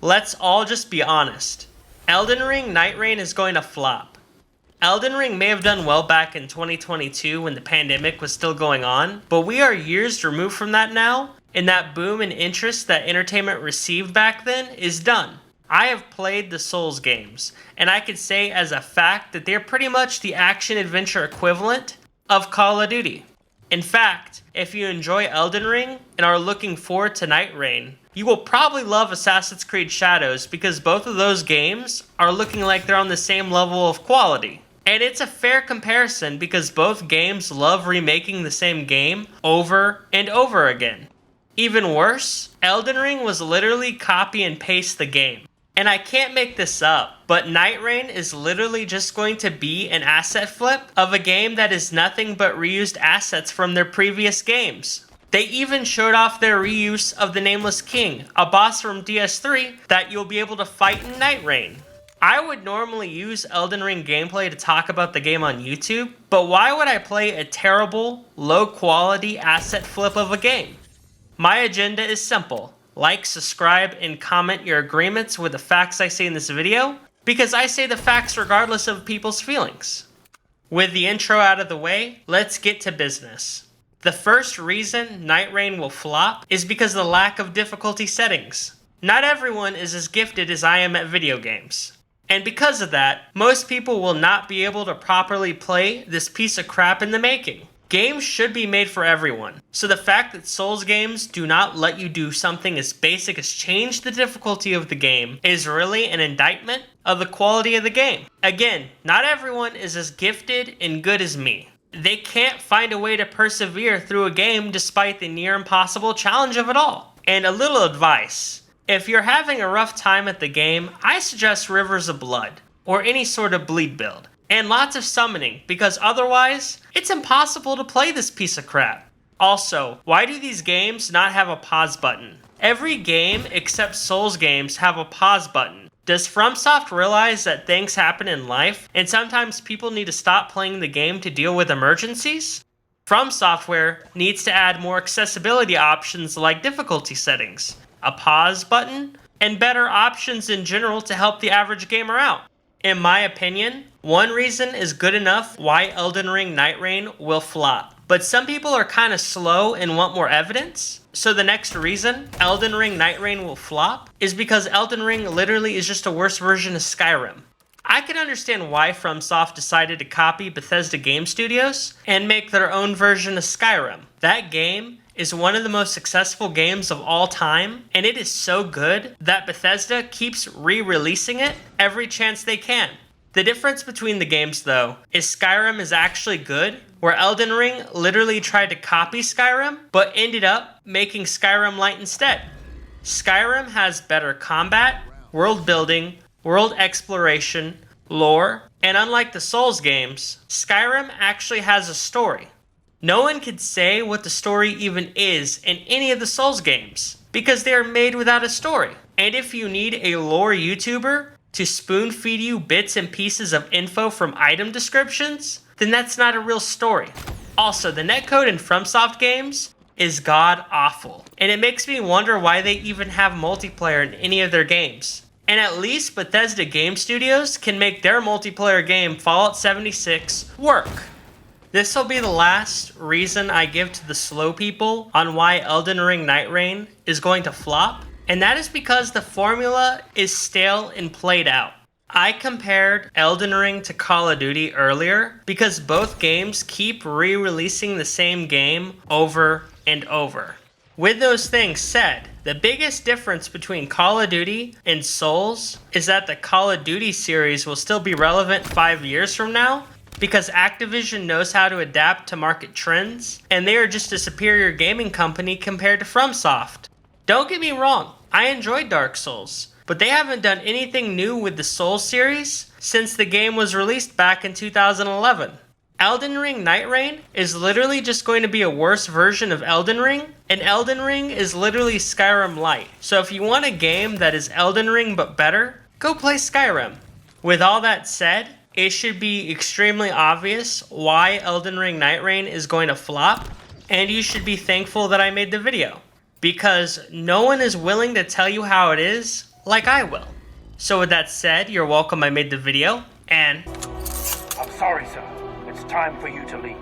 let's all just be honest. Elden Ring Nightreign is going to flop. Elden Ring may have done well back in 2022 when the pandemic was still going on, but we are years removed from that now, and that boom in interest that entertainment received back then is done. I have played the Souls games, and I can say as a fact that they're pretty much the action-adventure equivalent of Call of Duty. In fact, if you enjoy Elden Ring and are looking forward to Nightreign, you will probably love Assassin's Creed Shadows because both of those games are looking like they're on the same level of quality. And it's a fair comparison because both games love remaking the same game over and over again. Even worse, Elden Ring was literally copy and paste the game. And I can't make this up, but Nightreign is literally just going to be an asset flip of a game that is nothing but reused assets from their previous games. They even showed off their reuse of the Nameless King, a boss from DS3 that you'll be able to fight in Nightreign. I would normally use Elden Ring gameplay to talk about the game on YouTube, but why would I play a terrible, low-quality asset flip of a game? My agenda is simple. Like, subscribe, and comment your agreements with the facts I say in this video, because I say the facts regardless of people's feelings. With the intro out of the way, let's get to business. The first reason Nightreign will flop is because of the lack of difficulty settings. Not everyone is as gifted as I am at video games. And because of that, most people will not be able to properly play this piece of crap in the making. Games should be made for everyone, so the fact that Souls games do not let you do something as basic as change the difficulty of the game is really an indictment of the quality of the game. Again, not everyone is as gifted and good as me. They can't find a way to persevere through a game despite the near impossible challenge of it all. And a little advice. If you're having a rough time at the game, I suggest Rivers of Blood, or any sort of bleed build. And lots of summoning, because otherwise, it's impossible to play this piece of crap. Also, why do these games not have a pause button? Every game except Souls games have a pause button. Does FromSoft realize that things happen in life, and sometimes people need to stop playing the game to deal with emergencies? From Software needs to add more accessibility options like difficulty settings, a pause button, and better options in general to help the average gamer out. In my opinion, one reason is good enough why Elden Ring Nightreign will flop. But some people are kind of slow and want more evidence. So the next reason Elden Ring Nightreign will flop is because Elden Ring literally is just a worse version of Skyrim. I can understand why FromSoft decided to copy Bethesda Game Studios and make their own version of Skyrim. That game is one of the most successful games of all time, and it is so good that Bethesda keeps re-releasing it every chance they can. The difference between the games, though, is Skyrim is actually good, where Elden Ring literally tried to copy Skyrim, but ended up making Skyrim light instead. Skyrim has better combat, world building, world exploration, lore, and unlike the Souls games, Skyrim actually has a story. No one can say what the story even is in any of the Souls games, because they are made without a story. And if you need a lore YouTuber to spoon feed you bits and pieces of info from item descriptions, then that's not a real story. Also, the netcode in FromSoft games is god awful, and it makes me wonder why they even have multiplayer in any of their games. And at least Bethesda Game Studios can make their multiplayer game Fallout 76 work. This will be the last reason I give to the slow people on why Elden Ring Nightreign is going to flop, and that is because the formula is stale and played out. I compared Elden Ring to Call of Duty earlier because both games keep re-releasing the same game over and over. With those things said, the biggest difference between Call of Duty and Souls is that the Call of Duty series will still be relevant 5 years from now, because Activision knows how to adapt to market trends, and they are just a superior gaming company compared to FromSoft. Don't get me wrong, I enjoyed Dark Souls, but they haven't done anything new with the Souls series since the game was released back in 2011. Elden Ring Nightreign is literally just going to be a worse version of Elden Ring, and Elden Ring is literally Skyrim Lite. So if you want a game that is Elden Ring but better, go play Skyrim. With all that said, it should be extremely obvious why Elden Ring Nightreign is going to flop, and you should be thankful that I made the video. Because no one is willing to tell you how it is like I will. So with that said, you're welcome I made the video, and I'm sorry, sir. It's time for you to leave.